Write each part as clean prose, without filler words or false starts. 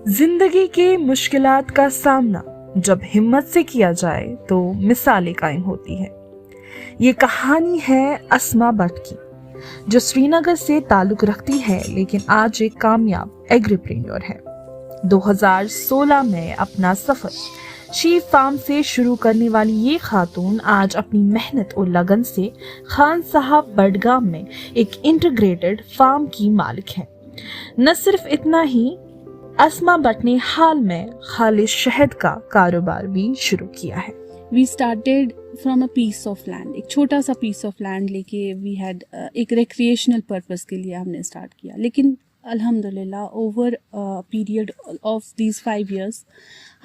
जिंदगी के मुश्किलात का सामना जब हिम्मत से किया जाए तो मिसालें कायम होती है। ये कहानी है अस्मा बट की, जो श्रीनगर से ताल्लुक रखती है लेकिन आज एक कामयाब एग्रीप्रेन्योर है। 2016 में अपना सफर शीप फार्म से शुरू करने वाली ये खातून आज अपनी मेहनत और लगन से खान साहब बडगाम में एक इंटीग्रेटेड फार्म की मालिक है। न सिर्फ इतना ही, अस्मा बट ने हाल में खालिश शहद का कारोबार भी शुरू किया है। We started from a piece of land, एक छोटा सा पीस ऑफ लैंड लेके वी हैड एक रिक्रिएशनल पर्पस के लिए हमने स्टार्ट किया। लेकिन अल्हम्दुलिल्लाह over period of these 5 years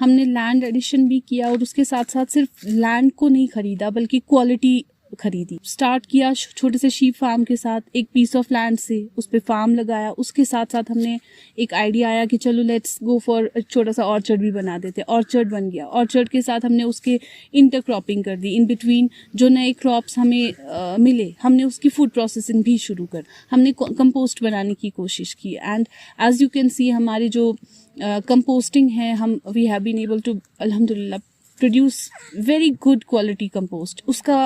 हमने लैंड एडिशन भी किया और उसके साथ साथ सिर्फ लैंड को नहीं खरीदा बल्कि क्वालिटी खरीदी। स्टार्ट किया छोटे से शीप फार्म के साथ, एक पीस ऑफ लैंड से उस पे फार्म लगाया। उसके साथ साथ हमने एक आइडिया आया कि चलो लेट्स गो फॉर छोटा सा ऑर्चर्ड भी बना देते। ऑर्चर्ड बन गया। ऑर्चर्ड के साथ हमने उसके इंटरक्रॉपिंग कर दी। इन बिटवीन जो नए क्रॉप्स हमें मिले हमने उसकी फूड प्रोसेसिंग भी शुरू कर, हमने कंपोस्ट बनाने की कोशिश की। And as you can see हमारी जो कंपोस्टिंग है, हम we have been able to अल्हम्दुलिल्लाह produce very good quality compost. उसका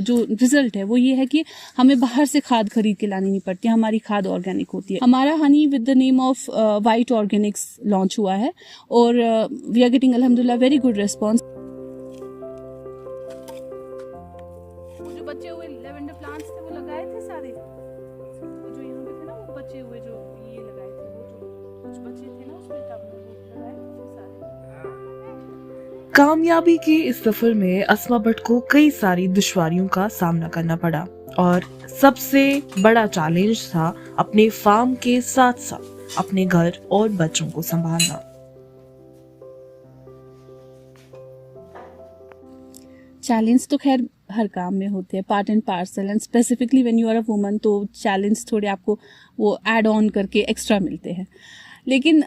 जो रिजल्ट है वो ये है कि हमें बाहर से खाद खरीद के लानी नहीं पड़ती, हमारी खाद ऑर्गेनिक होती है। हमारा Honey with the name of white Organics launch हुआ है और वी आर गेटिंग अल्हम्दुलिल्लाह वेरी गुड रिस्पॉन्स। जो बचे हुए लेवेंडर प्लांट्स थे वो लगाए थे सारे, जो यहाँ पे थे ना वो बचे हुए जो ये लगाए थे, वो जो कुछ बचे थे ना उसमें टब में वो लगाए थे सारे। कामयाबी के इस सफर में अस्मा बट को कई सारी दुश्वारियों का सामना करना पड़ा और सबसे बड़ा चैलेंज था अपने फार्म के साथ साथ अपने घर और बच्चों को संभालना। चैलेंज तो खैर हर काम में होते हैं, part and parcel, and specifically when you are a woman तो चैलेंज थोड़े आपको वो ऐड ऑन करके एक्स्ट्रा मिलते हैं। लेकिन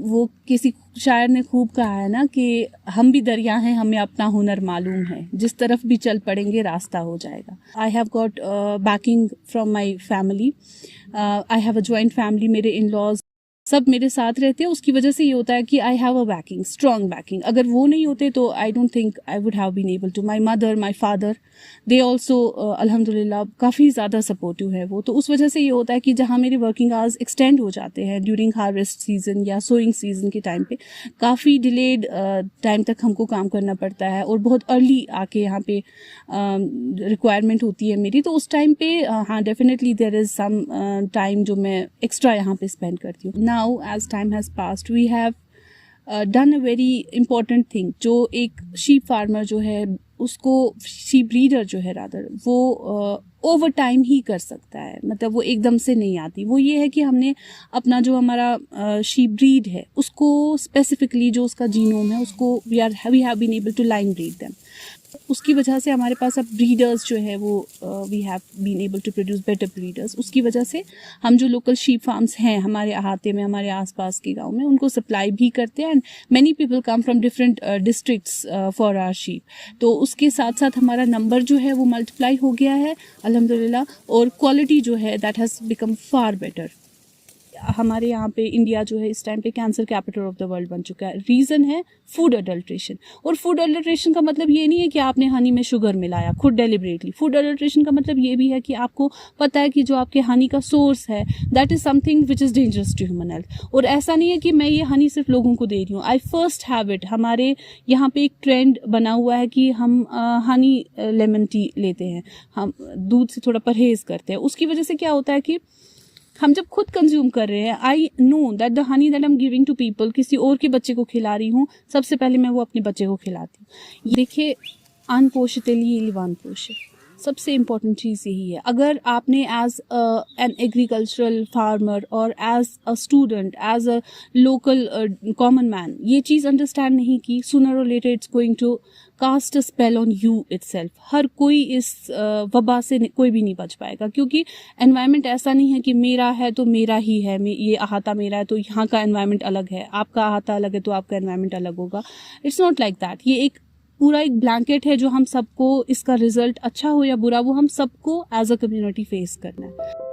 वो किसी शायर ने खूब कहा है ना कि हम भी दरिया हैं, हमें अपना हुनर मालूम है, जिस तरफ भी चल पड़ेंगे रास्ता हो जाएगा। I have got banking from my family. I have a joint family, मेरे इन लॉज सब मेरे साथ रहते हैं। उसकी वजह से ये होता है कि I have a backing, strong backing. अगर वो नहीं होते तो I don't think I would have been able to. My mother, my father, they also अल्हम्दुलिल्लाह काफ़ी ज़्यादा सपोर्टिव है वो। तो उस वजह से ये होता है कि जहाँ मेरे वर्किंग आवर्स एक्सटेंड हो जाते हैं ड्यूरिंग हार्वेस्ट सीजन या सोइंग सीजन के टाइम पे, काफ़ी डिलेड टाइम तक हमको काम करना पड़ता है और बहुत अर्ली आके यहाँ पे रिक्वायरमेंट होती है मेरी। तो उस टाइम पे हाँ definitely there is some time जो मैं एक्स्ट्रा यहाँ पे स्पेंड करती हूँ। Now, as time has passed, we have done a very important thing। जो एक sheep farmer जो है उसको, sheep breeder जो है रादर, वो ओवर टाइम ही कर सकता है, मतलब वो एकदम से नहीं आती। वो ये है कि हमने अपना जो हमारा शीप ब्रीड है उसको स्पेसिफिकली जो उसका जीनोम है उसको we have been able to line breed them. उसकी वजह से हमारे पास अब ब्रीडर्स जो है वो we have been able to produce better breeders. उसकी वजह से हम जो लोकल शीप फार्म्स हैं हमारे अहाते में, हमारे आसपास के गांव में, उनको सप्लाई भी करते हैं। And many people come from different districts for our sheep. तो उसके साथ साथ हमारा नंबर जो है वो मल्टीप्लाई हो गया है अल्हम्दुलिल्लाह, और क्वालिटी जो है that has become far better. हमारे यहाँ पे इंडिया जो है इस टाइम पे cancer capital of the world बन चुका है। रीज़न है फूड अडल्ट्रेशन। और फूड अडल्ट्रेशन का मतलब ये नहीं है कि आपने हनी में शुगर मिलाया खुद डेलिबरेटली। फूड अडल्ट्रेशन का मतलब ये भी है कि आपको पता है कि जो आपके हनी का सोर्स है that is something which is dangerous to human health. और ऐसा नहीं है कि मैं ये हनी सिर्फ लोगों को दे रही हूँ। आई फर्स्ट हैव इट। हमारे यहाँ पे एक ट्रेंड बना हुआ है कि हम हनी लेमन टी लेते हैं, हम दूध से थोड़ा परहेज़ करते हैं। उसकी वजह से क्या होता है कि हम जब खुद कंज्यूम कर रहे हैं, I know that the honey that I am giving to people, किसी और के बच्चे को खिला रही हूँ, सबसे पहले मैं वो अपने बच्चे को खिलाती हूँ। देखिए, अनपोषित लीवान पोषित, सबसे इम्पॉर्टेंट चीज़ यही है। अगर आपने एज एन एग्रीकल्चरल फार्मर और as a student, as a local common man ये चीज़ अंडरस्टैंड नहीं की, sooner or later it's going to cast a spell on you itself. हर कोई इस वबा से कोई भी नहीं बच पाएगा, क्योंकि एनवायरनमेंट ऐसा नहीं है कि मेरा है तो मेरा ही है, ये अहाता मेरा है तो यहाँ का एनवायरनमेंट अलग है, आपका अहाता अलग है तो आपका एनवायरनमेंट अलग होगा। It's not like that. ये एक पूरा एक ब्लैंकेट है जो हम सबको, इसका रिजल्ट अच्छा हो या बुरा, वो हम सबको एज अ कम्युनिटी फेस करना है।